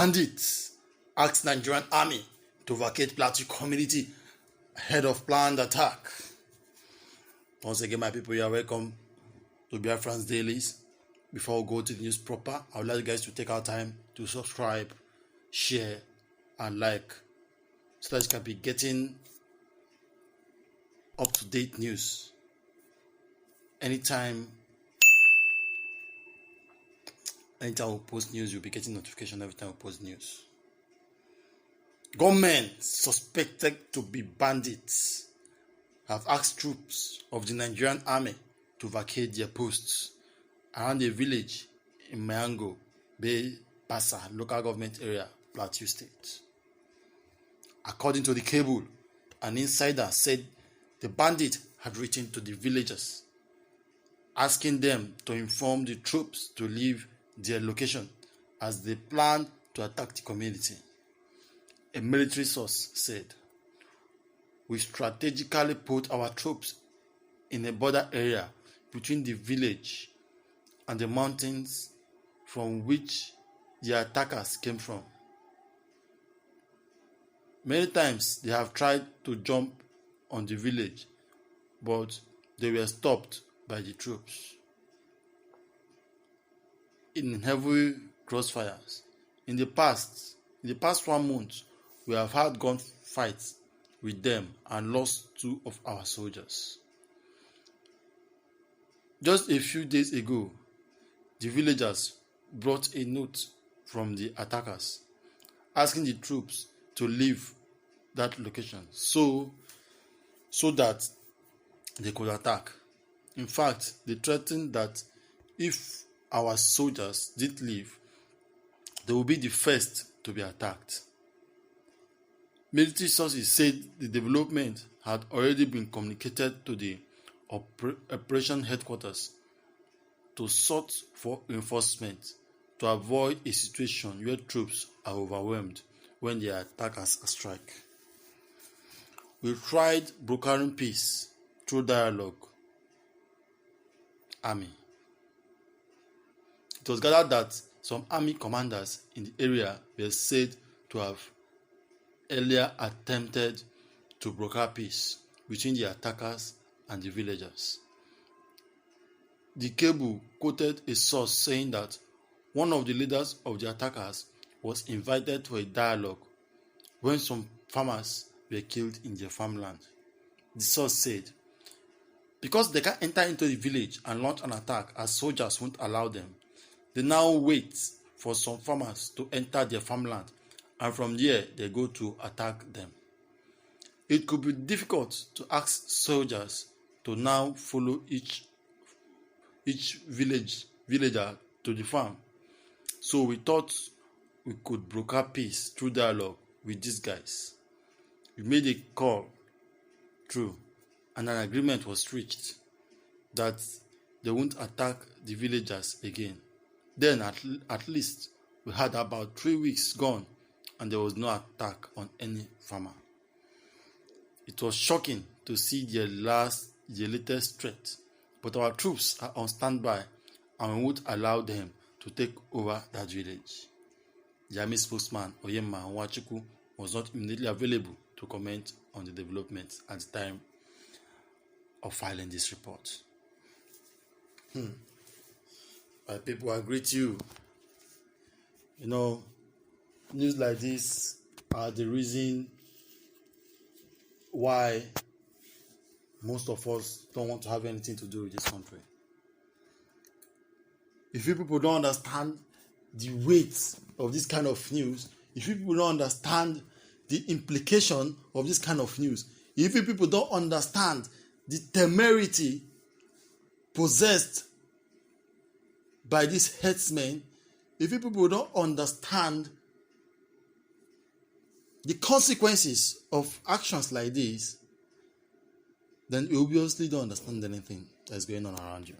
Bandits ask Nigerian army to vacate Plateau community ahead of planned attack. Once again, my people, you are welcome to Biafran's Dailies. Before we go to the news proper, I would like you guys to take our time to subscribe, share, and like, so that you can be getting up-to-date news anytime we post news. You'll be getting notification every time we post news. Gunmen suspected to be bandits have asked troops of the Nigerian army to vacate their posts around a village in Mayango Bay Bassa local government area, Plateau State. According to the cable, an insider said the bandit had written to the villagers asking them to inform the troops to leave their location as they planned to attack the community. A military source said, "We strategically put our troops in a border area between the village and the mountains from which the attackers came from. Many times they have tried to jump on the village, but they were stopped by the troops. In heavy crossfires, in the past 1 month, we have had gunfights with them and lost 2 of our soldiers. Just a few days ago, the villagers brought a note from the attackers asking the troops to leave that location so that they could attack. In fact, they threatened that if our soldiers did leave, they will be the first to be attacked." Military sources said the development had already been communicated to the operation headquarters to sort for reinforcement to avoid a situation where troops are overwhelmed when the attackers strike. "We tried brokering peace through dialogue." Army. It was gathered that some army commanders in the area were said to have earlier attempted to broker peace between the attackers and the villagers. The cable quoted a source saying that one of the leaders of the attackers was invited to a dialogue when some farmers were killed in their farmland. The source said, because they can't enter into the village and launch an attack as soldiers won't allow them, they now wait for some farmers to enter their farmland, and from there they go to attack them. It could be difficult to ask soldiers to now follow each villager to the farm, so we thought we could broker peace through dialogue with these guys. We made a call through, and an agreement was reached that they won't attack the villagers again. Then at least we had about 3 weeks gone and there was no attack on any farmer. It was shocking to see their latest threat, but our troops are on standby and we won't allow them to take over that village. The army spokesman Oyema Nwachukwu was not immediately available to comment on the developments at the time of filing this report. My people, I greet you. News like this are the reason why most of us don't want to have anything to do with this country. If you people don't understand the weight of this kind of news, if you people don't understand the implication of this kind of news, if you people don't understand the temerity possessed by these headsmen, if you people don't understand the consequences of actions like this, then you obviously don't understand anything that's going on around you.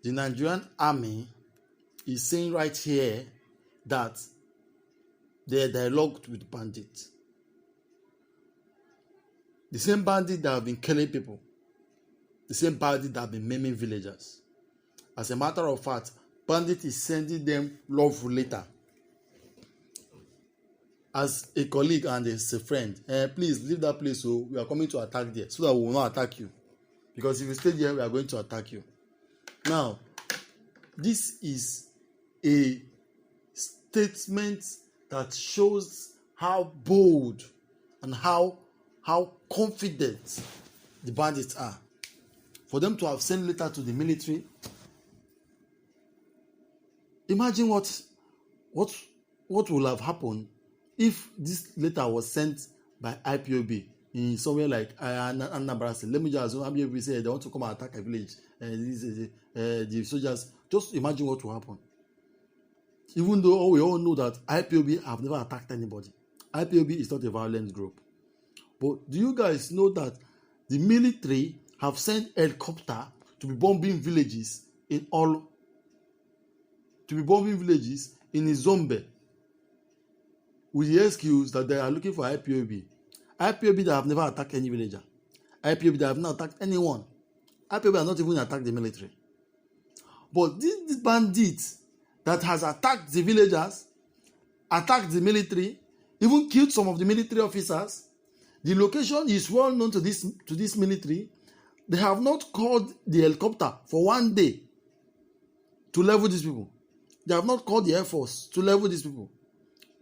The Nigerian army is saying right here that they dialogued with bandits. The same bandit that have been killing people, the same bandit that have been maiming villagers. As a matter of fact, bandit is sending them love letter as a colleague and as a friend, please leave that place, so we are coming to attack there, so that we will not attack you, because if you stay there, we are going to attack you. Now, this is a statement that shows how bold and how confident the bandits are. For them to have sent letter to the military, imagine what will have happened if this letter was sent by IPOB in somewhere like Anambra State. Let me just assume IPOB say they want to come and attack a village. The soldiers, just imagine what will happen. Even though we all know that IPOB have never attacked anybody. IPOB is not a violent group. But do you guys know that the military have sent helicopter to be bombing villages in Izombe, with the excuse that they are looking for IPOB. IPOB that have never attacked any villager. IPOB that have not attacked anyone. IPOB have not even attacked the military. But this bandit that has attacked the villagers, attacked the military, even killed some of the military officers, the location is well known to this military. They have not called the helicopter for one day to level these people. They have not called the Air Force to level these people.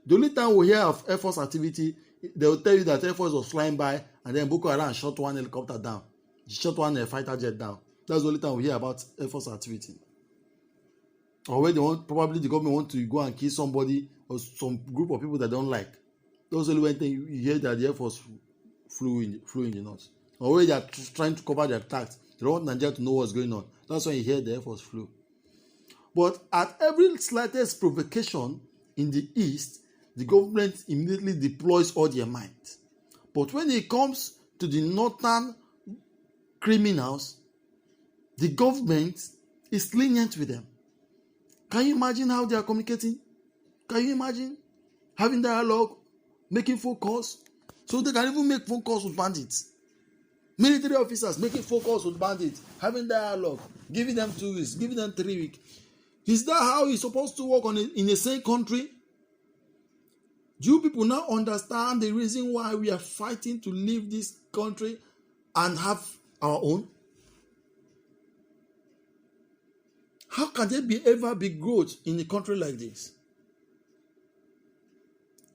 The only time we hear of Air Force activity, they will tell you that Air Force was flying by and then Boko Haram shot one helicopter down. Shot one fighter jet down. That's the only time we hear about Air Force activity. Or where probably the government want to go and kill somebody or some group of people that don't like. That's the only one thing you hear, that the Air Force flew in the north. Or where they are trying to cover their tracks. They don't want Nigeria to know what's going on. That's when you hear the Air Force flew. But at every slightest provocation in the east, the government immediately deploys all their might. But when it comes to the northern criminals, the government is lenient with them. Can you imagine how they are communicating? Can you imagine having dialogue, making phone calls? So they can even make phone calls with bandits. Military officers making phone calls with bandits, having dialogue, giving them 2 weeks, giving them 3 weeks. Is that how it's supposed to work in the same country? Do you people now understand the reason why we are fighting to leave this country and have our own? How can there ever be growth in a country like this?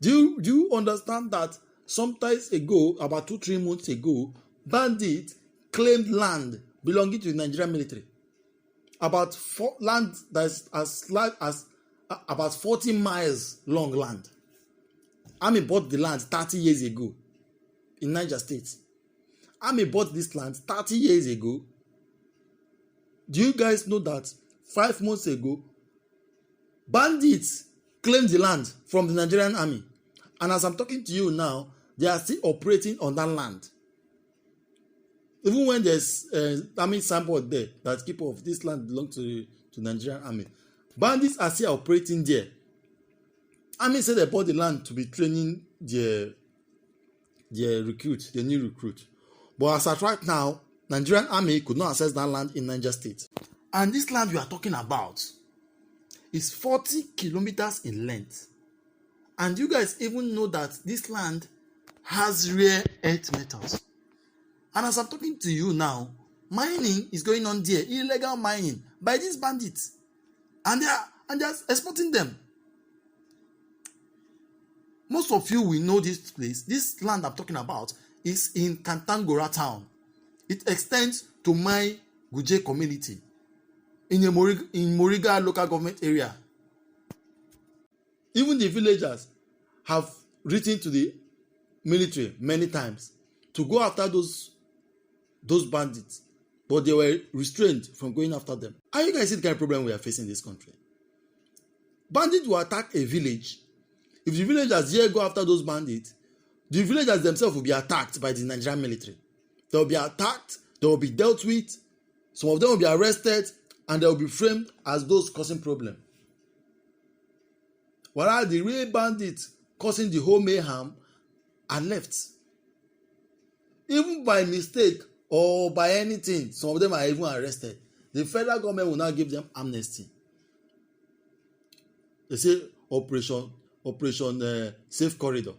Do you understand that sometimes ago, about 2-3 months ago, bandits claimed land belonging to the Nigerian military? About land that is as large as about 40 miles long land. Army bought the land 30 years ago in Niger State. Army bought this land 30 years ago. Do you guys know that 5 months ago, bandits claimed the land from the Nigerian army? And as I'm talking to you now, they are still operating on that land. Even when there's army signboard there that people of this land belong to the Nigerian army, bandits are still operating there. Army said they bought the land to be training their new recruit. But as at right now, Nigerian army could not access that land in Niger State. And this land we are talking about is 40 kilometers in length. And you guys even know that this land has rare earth metals. And as I'm talking to you now, mining is going on there, illegal mining by these bandits. And they are exporting them. Most of you will know this place. This land I'm talking about is in Kantangora town. It extends to my Guje community in Moriga local government area. Even the villagers have written to the military many times to go after those bandits, but they were restrained from going after them. How you guys see the kind of problem we are facing in this country? Bandits will attack a village. If the villagers here go after those bandits, the villagers themselves will be attacked by the Nigerian military. They will be attacked, they will be dealt with, some of them will be arrested, and they will be framed as those causing problem. Whereas the real bandits causing the whole mayhem are left. Even by mistake or by anything, some of them are even arrested. The federal government will now give them amnesty. They say Operation Operation Safe Corridor.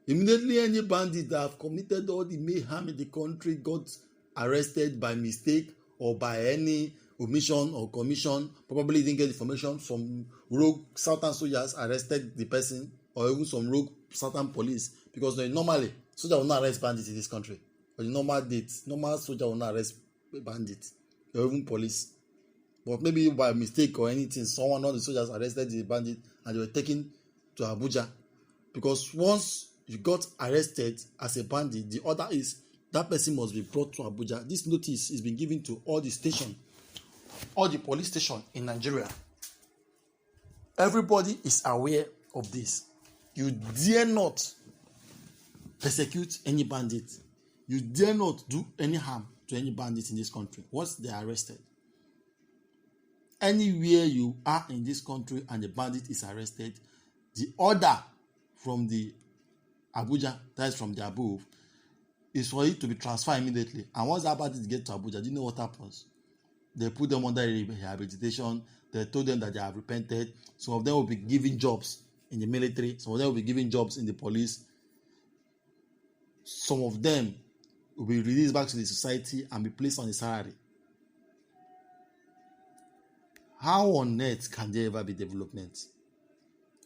Immediately, any bandit that have committed all the mayhem in the country got arrested by mistake or by any omission or commission, probably didn't get information, some rogue southern soldiers arrested the person, or even some rogue southern police, because normally soldier will not arrest bandits in this country. On the normal dates, normal soldier will not arrest bandits or even police. But maybe by mistake or anything, someone of the soldiers arrested the bandit and they were taken to Abuja. Because once you got arrested as a bandit, the order is that person must be brought to Abuja. This notice is being given to all the station, all the police station in Nigeria. Everybody is aware of this. You dare not persecute any bandit. You dare not do any harm to any bandit in this country once they are arrested. Anywhere you are in this country and the bandit is arrested, the order from the Abuja, that is from the above, is for it to be transferred immediately. And once that bandit gets to Abuja, do you know what happens? They put them under rehabilitation. They told them that they have repented. Some of them will be given jobs in the military. Some of them will be given jobs in the police. Some of them will be released back to the society and be placed on a salary. How on earth can there ever be development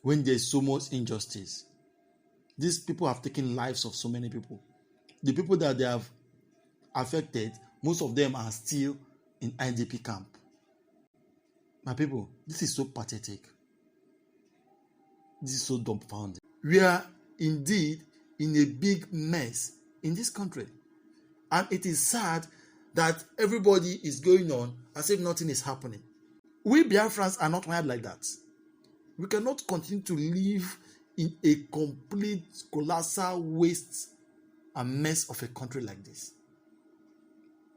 when there is so much injustice? These people have taken lives of so many people. The people that they have affected, most of them are still in IDP camp. My people, this is so pathetic. This is so dumbfounding. We are indeed in a big mess in this country. And it is sad that everybody is going on as if nothing is happening. We Biafrans are not wired like that. We cannot continue to live in a complete colossal waste and mess of a country like this.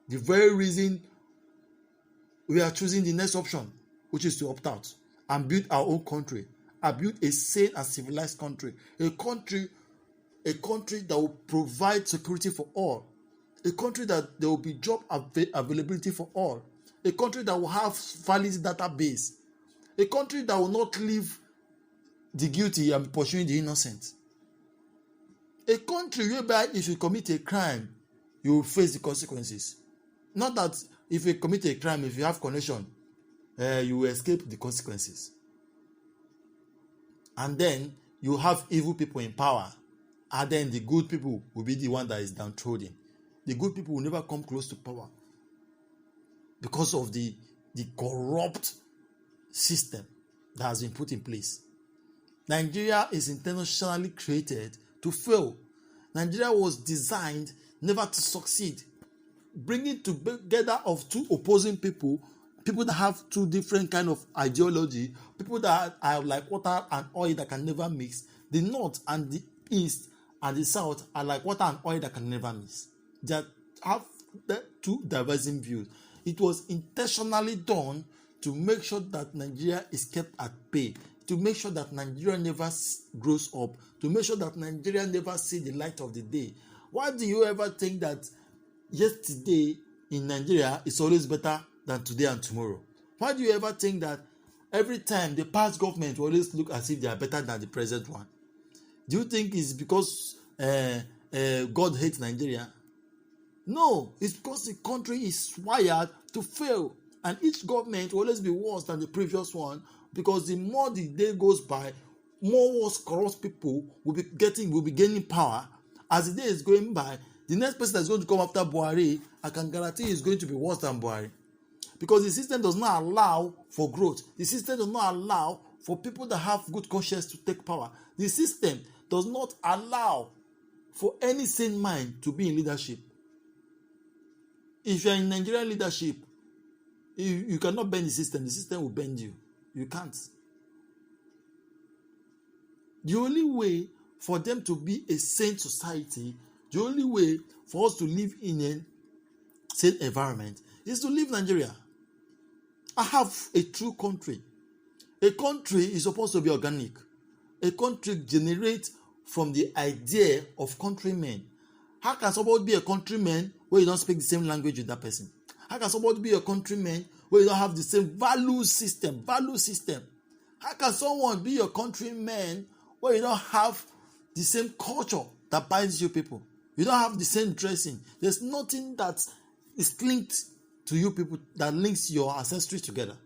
The very reason we are choosing the next option, which is to opt out and build our own country, and build a sane and civilized country, a country that will provide security for all, a country that there will be job availability for all, a country that will have valid database, a country that will not leave the guilty and pursuing the innocent, a country whereby if you commit a crime, you will face the consequences. Not that if you commit a crime, if you have connection, you will escape the consequences. And then you have evil people in power, and then the good people will be the one that is downtrodden. The good people will never come close to power because of the corrupt system that has been put in place. Nigeria is intentionally created to fail. Nigeria was designed never to succeed. Bringing together of two opposing people that have two different kind of ideology, people that are like water and oil that can never mix. The north and the east and the south are like water and oil that can never mix. They have two diverging views. It was intentionally done to make sure that Nigeria is kept at bay, to make sure that Nigeria never grows up, to make sure that Nigeria never sees the light of the day. Why do you ever think that yesterday in Nigeria is always better than today and tomorrow? Why do you ever think that every time the past government will always look as if they are better than the present one? Do you think it's because God hates Nigeria? No, it's because the country is wired to fail, and each government will always be worse than the previous one, because the more the day goes by, more worse corrupt people will be gaining power. As the day is going by, the next person that's going to come after Buhari, I can guarantee is going to be worse than Buhari, because the system does not allow for growth. The system does not allow for people that have good conscience to take power. The system does not allow for any sane mind to be in leadership. If you are in Nigerian leadership, you cannot bend the system will bend you. You can't. The only way for them to be a sane society, the only way for us to live in a sane environment is to leave Nigeria. I have a true country. A country is supposed to be organic. A country generates from the idea of countrymen. How can somebody be a countryman where you don't speak the same language with that person? How can somebody be a countryman where you don't have the same value system? How can someone be your countryman when you don't have the same culture that binds you people? You don't have the same dressing. There's nothing that is linked to you people that links your ancestry together.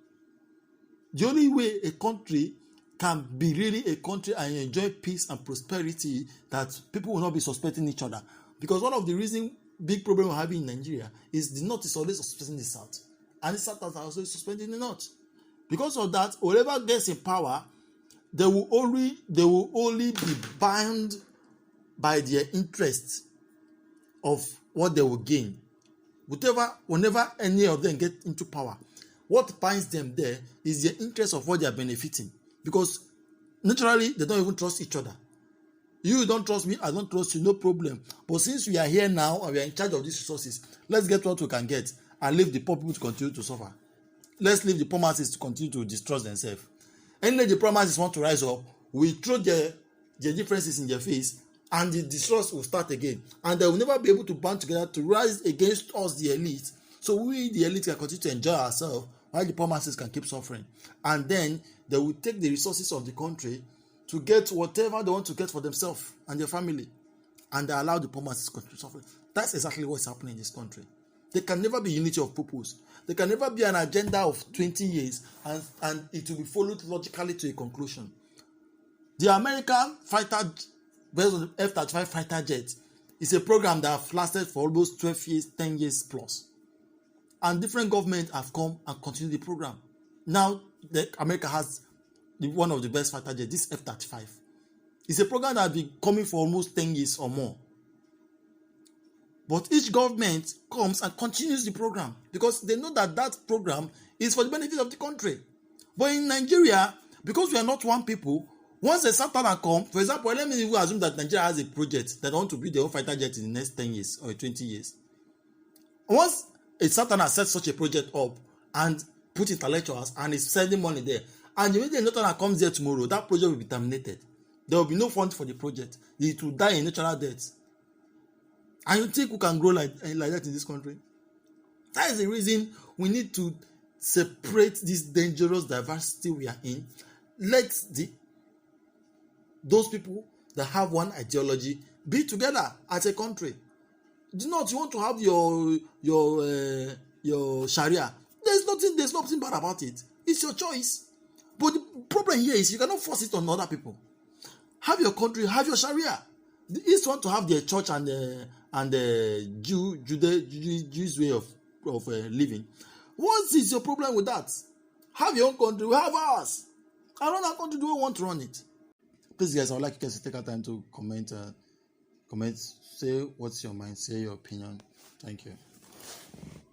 The only way a country can be really a country and enjoy peace and prosperity, that people will not be suspecting each other. Because one of the reasons, big problem we're having in Nigeria, is the North is always suspecting the South. And the South are also suspecting the North. Because of that, whoever gets in power, they will only be bound by their interest of what they will gain. Whenever any of them get into power, what binds them there is the interest of what they are benefiting. Because naturally, they don't even trust each other. You don't trust me, I don't trust you, no problem. But since we are here now and we are in charge of these resources, let's get what we can get and leave the poor people to continue to suffer. Let's leave the poor masses to continue to distrust themselves. Any the poor masses want to rise up, we throw their differences in their face, and the distrust will start again. And they will never be able to band together to rise against us, the elite. So we, the elite, can continue to enjoy ourselves while the poor masses can keep suffering. And then they will take the resources of the country to get whatever they want to get for themselves and their family. And they allow the poor masses to continue suffering. That's exactly what's happening in this country. There can never be unity of purpose. There can never be an agenda of 20 years and it will be followed logically to a conclusion. The American fighter, based on the F-35 fighter jet, is a program that has lasted for almost 12 years, 10 years plus. And different governments have come and continued the program. Now, America has one of the best fighter jets, this F-35. It's a program that has been coming for almost 10 years or more. But each government comes and continues the program because they know that that program is for the benefit of the country. But in Nigeria, because we are not one people, once a Southern comes, for example, let me even assume that Nigeria has a project that want to build their own fighter jet in the next 10 years or 20 years. Once a Southern has set such a project up and put intellectuals and is sending money there, and immediately a Northerner comes there tomorrow, that project will be terminated. There will be no fund for the project. It will die in natural death. And you think we can grow like that in this country? That is the reason we need to separate this dangerous diversity we are in. Let those people that have one ideology be together as a country. Do not you want to have your Sharia? There's nothing bad about it. It's your choice. But the problem here is you cannot force it on other people. Have your country, have your Sharia. The East want to have their church and the Jews way of living. What is your problem with that? Have your own country, we have ours. I run our country, do we want to run it? Please, guys, I would like you guys to take our time to comment, say what's your mind, say your opinion. Thank you.